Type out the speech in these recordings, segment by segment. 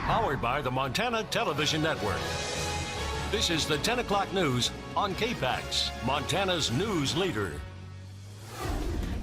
Powered by the Montana Television Network. This is the 10 o'clock news on KPAX, Montana's news leader.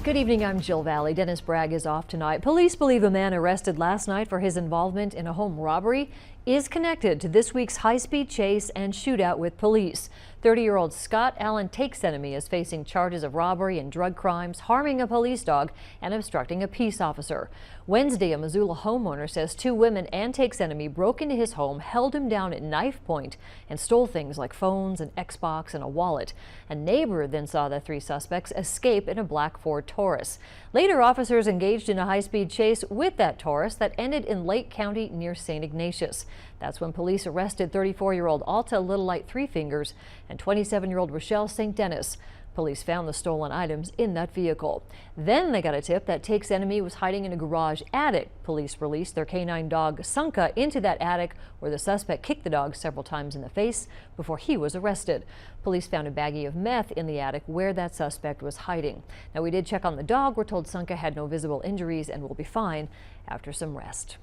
Good evening, I'm Jill Valley. Dennis Bragg is off tonight. Police believe a man arrested last night for his involvement in a home robbery is connected to this week's high-speed chase and shootout with police. 30-year-old Scott Allen Take's enemy is facing charges of robbery and drug crimes, harming a police dog, and obstructing a peace officer. Wednesday, a Missoula homeowner says two women and Take's enemy broke into his home, held him down at knife point, and stole things like phones, an Xbox, and a wallet. A neighbor then saw the three suspects escape in a black Ford Taurus. Later, officers engaged in a high-speed chase with that Taurus that ended in Lake County near St. Ignatius. That's when police arrested 34-year-old Alta Little Light Three Fingers and 27-year-old Rochelle St. Dennis. Police found the stolen items in that vehicle. Then they got a tip that Take's enemy was hiding in a garage attic. Police released their canine dog Sunka into that attic, where the suspect kicked the dog several times in the face before he was arrested. Police found a baggie of meth in the attic where that suspect was hiding. Now, we did check on the dog. We're told Sunka had no visible injuries and will be fine after some rest.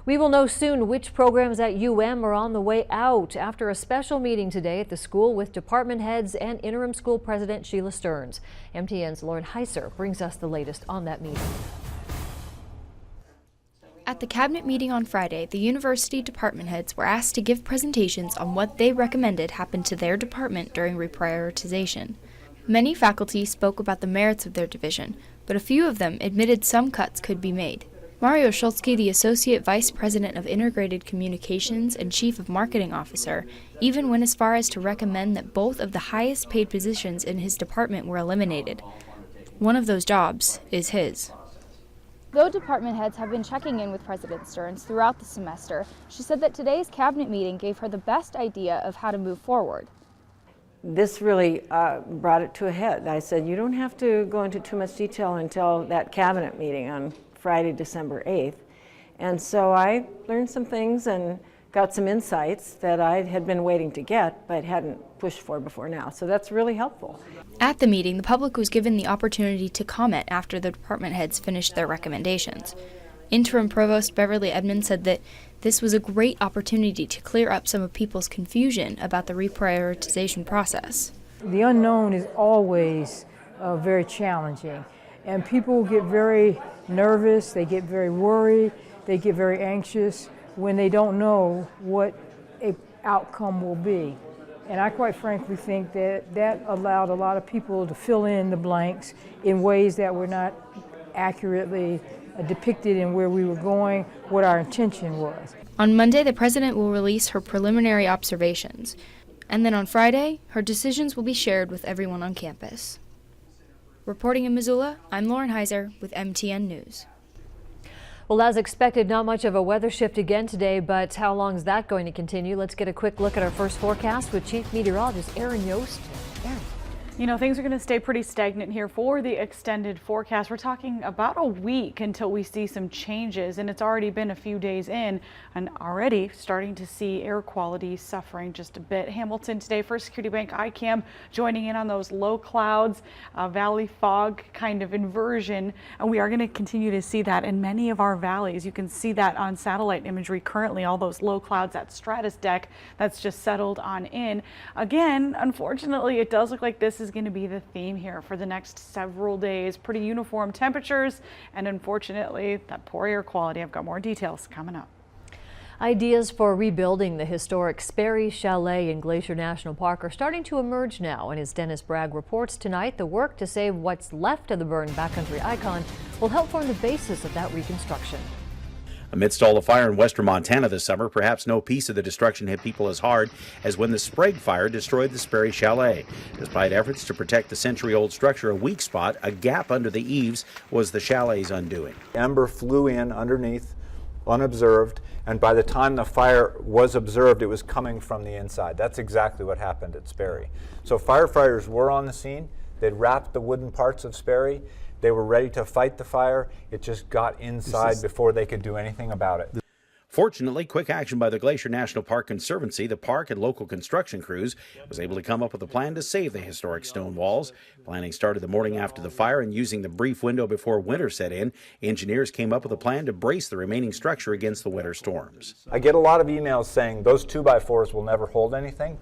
We will know soon which programs at UM are on the way out after a special meeting today at the school with department heads and interim school president Sheila Stearns. MTN's Lauren Heiser brings us the latest on that meeting. At the cabinet meeting on Friday, the university department heads were asked to give presentations on what they recommended happen to their department during reprioritization. Many faculty spoke about the merits of their division, but a few of them admitted some cuts could be made. Mario Schultzke, the Associate Vice President of Integrated Communications and Chief of Marketing Officer, even went as far as to recommend that both of the highest paid positions in his department were eliminated. One of those jobs is his. Though department heads have been checking in with President Stearns throughout the semester, she said that today's cabinet meeting gave her the best idea of how to move forward. This really brought it to a head. I said, you don't have to go into too much detail until that cabinet meeting on Friday, December 8th. And so I learned some things and got some insights that I had been waiting to get but hadn't pushed for before now. So that's really helpful. At the meeting, the public was given the opportunity to comment after the department heads finished their recommendations. Interim Provost Beverly Edmonds said that this was a great opportunity to clear up some of people's confusion about the reprioritization process. The unknown is always very challenging, and people get very nervous, they get very worried, they get very anxious when they don't know what an outcome will be. And I quite frankly think that allowed a lot of people to fill in the blanks in ways that were not accurately depicted in where we were going, what our intention was. On Monday, the president will release her preliminary observations. And then on Friday, her decisions will be shared with everyone on campus. Reporting in Missoula, I'm Lauren Heiser with MTN News. Well, as expected, not much of a weather shift again today, but how long is that going to continue? Let's get a quick look at our first forecast with Chief Meteorologist Aaron Yost. Aaron. You know, things are going to stay pretty stagnant here for the extended forecast. We're talking about a week until we see some changes, and it's already been a few days in and already starting to see air quality suffering just a bit. Hamilton today, First Security Bank ICAM joining in on those low clouds, valley fog kind of inversion, and we are going to continue to see that in many of our valleys. You can see that on satellite imagery currently, all those low clouds, that stratus deck that's just settled on in. Again, unfortunately, it does look like this is going to be the theme here for the next several days. Pretty uniform temperatures and unfortunately that poor air quality. I've got more details coming up. Ideas for rebuilding the historic Sperry Chalet in Glacier National Park are starting to emerge now, and as Dennis Bragg reports tonight, the work to save what's left of the burned backcountry icon will help form the basis of that reconstruction. Amidst all the fire in western Montana this summer, perhaps no piece of the destruction hit people as hard as when the Sprague fire destroyed the Sperry Chalet. Despite efforts to protect the century-old structure, a weak spot, a gap under the eaves, was the chalet's undoing. Ember flew in underneath, unobserved, and by the time the fire was observed, it was coming from the inside. That's exactly what happened at Sperry. So firefighters were on the scene. They'd wrapped the wooden parts of Sperry. They were ready to fight the fire. It just got inside before they could do anything about it. Fortunately, quick action by the Glacier National Park Conservancy, the park, and local construction crews was able to come up with a plan to save the historic stone walls. Planning started the morning after the fire, and using the brief window before winter set in, engineers came up with a plan to brace the remaining structure against the winter storms. I get a lot of emails saying those 2x4s will never hold anything.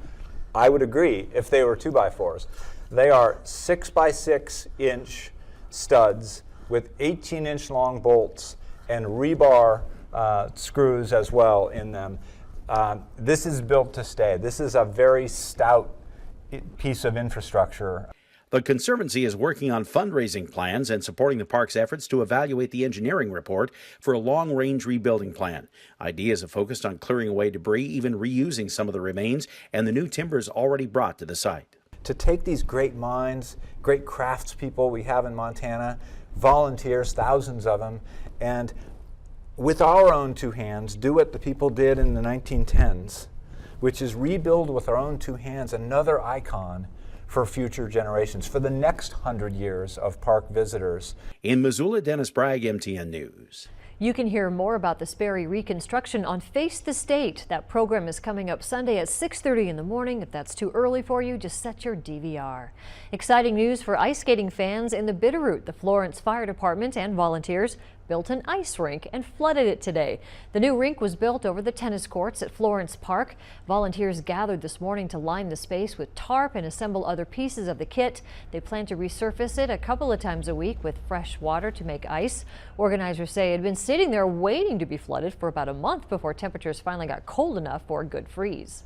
I would agree if they were 2x4s. They are 6x6 inch studs with 18-inch long bolts and rebar screws as well in them. This is built to stay. This is a very stout piece of infrastructure. The Conservancy is working on fundraising plans and supporting the park's efforts to evaluate the engineering report for a long-range rebuilding plan. Ideas have focused on clearing away debris, even reusing some of the remains, and the new timbers already brought to the site. To take these great minds, great craftspeople we have in Montana, volunteers, thousands of them, and with our own two hands, do what the people did in the 1910s, which is rebuild with our own two hands another icon for future generations, for the next 100 years of park visitors. In Missoula, Dennis Bragg, MTN News. You can hear more about the Sperry reconstruction on Face the State. That program is coming up Sunday at 6:30 in the morning. If that's too early for you, just set your DVR. Exciting news for ice skating fans in the Bitterroot. The Florence Fire Department and volunteers built an ice rink and flooded it today. The new rink was built over the tennis courts at Florence Park. Volunteers gathered this morning to line the space with tarp and assemble other pieces of the kit. They plan to resurface it a couple of times a week with fresh water to make ice. Organizers say it had been sitting there waiting to be flooded for about a month before temperatures finally got cold enough for a good freeze.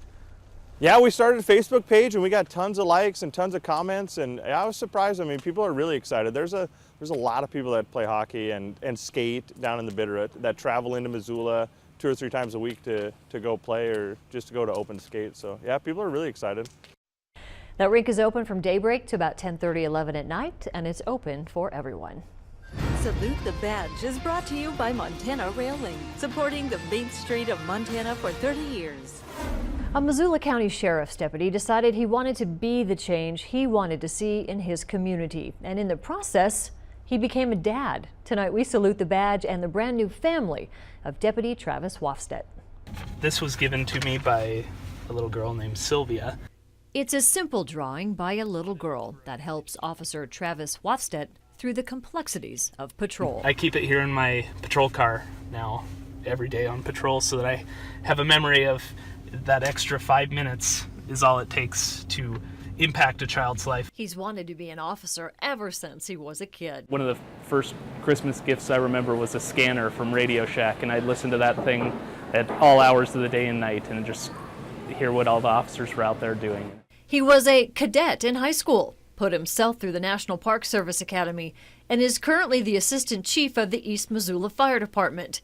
Yeah, we started a Facebook page and we got tons of likes and tons of comments, and I was surprised. I mean, people are really excited. There's a lot of people that play hockey and skate down in the Bitterroot that travel into Missoula 2 or 3 times a week to go play or just to go to open skate. So yeah, people are really excited. That rink is open from daybreak to about 10:30, 11 at night, and it's open for everyone. Salute the Badge is brought to you by Montana Railing, supporting the Main Street of Montana for 30 years. A Missoula County Sheriff's deputy decided he wanted to be the change he wanted to see in his community. And in the process, he became a dad. Tonight, we salute the badge and the brand new family of Deputy Travis Wafstedt. This was given to me by a little girl named Sylvia. It's a simple drawing by a little girl that helps Officer Travis Wafstedt through the complexities of patrol. I keep it here in my patrol car now every day on patrol so that I have a memory of that extra 5 minutes is all it takes to impact a child's life. He's wanted to be an officer ever since he was a kid. One of the first Christmas gifts I remember was a scanner from Radio Shack, and I'd listen to that thing at all hours of the day and night and just hear what all the officers were out there doing. He was a cadet in high school, put himself through the National Park Service Academy, and is currently the assistant chief of the East Missoula Fire Department.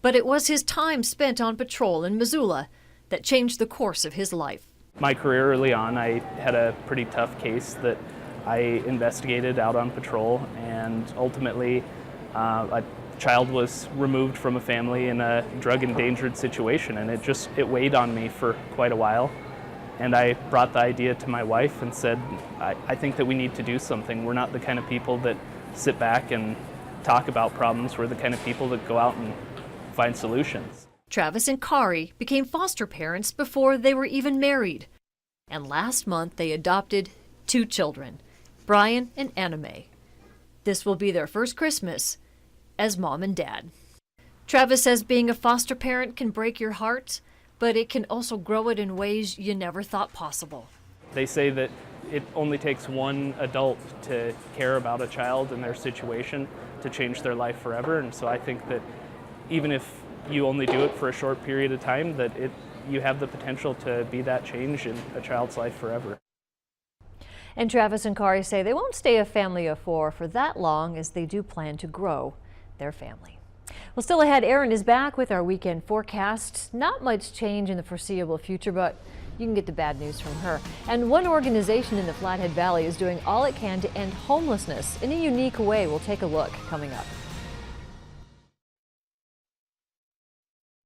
But it was his time spent on patrol in Missoula that changed the course of his life. My career early on, I had a pretty tough case that I investigated out on patrol, and ultimately a child was removed from a family in a drug-endangered situation, and it weighed on me for quite a while. And I brought the idea to my wife and said, I think that we need to do something. We're not the kind of people that sit back and talk about problems. We're the kind of people that go out and find solutions. Travis and Kari became foster parents before they were even married. And last month they adopted 2 children, Brian and Anna Mae. This will be their first Christmas as mom and dad. Travis says being a foster parent can break your heart, but it can also grow it in ways you never thought possible. They say that it only takes one adult to care about a child and their situation to change their life forever. And so I think that even if you only do it for a short period of time, that you have the potential to be that change in a child's life forever. And Travis and Kari say they won't stay a family of 4 for that long, as they do plan to grow their family. Well, still ahead, Erin is back with our weekend forecast. Not much change in the foreseeable future, but you can get the bad news from her. And one organization in the Flathead Valley is doing all it can to end homelessness in a unique way. We'll take a look coming up.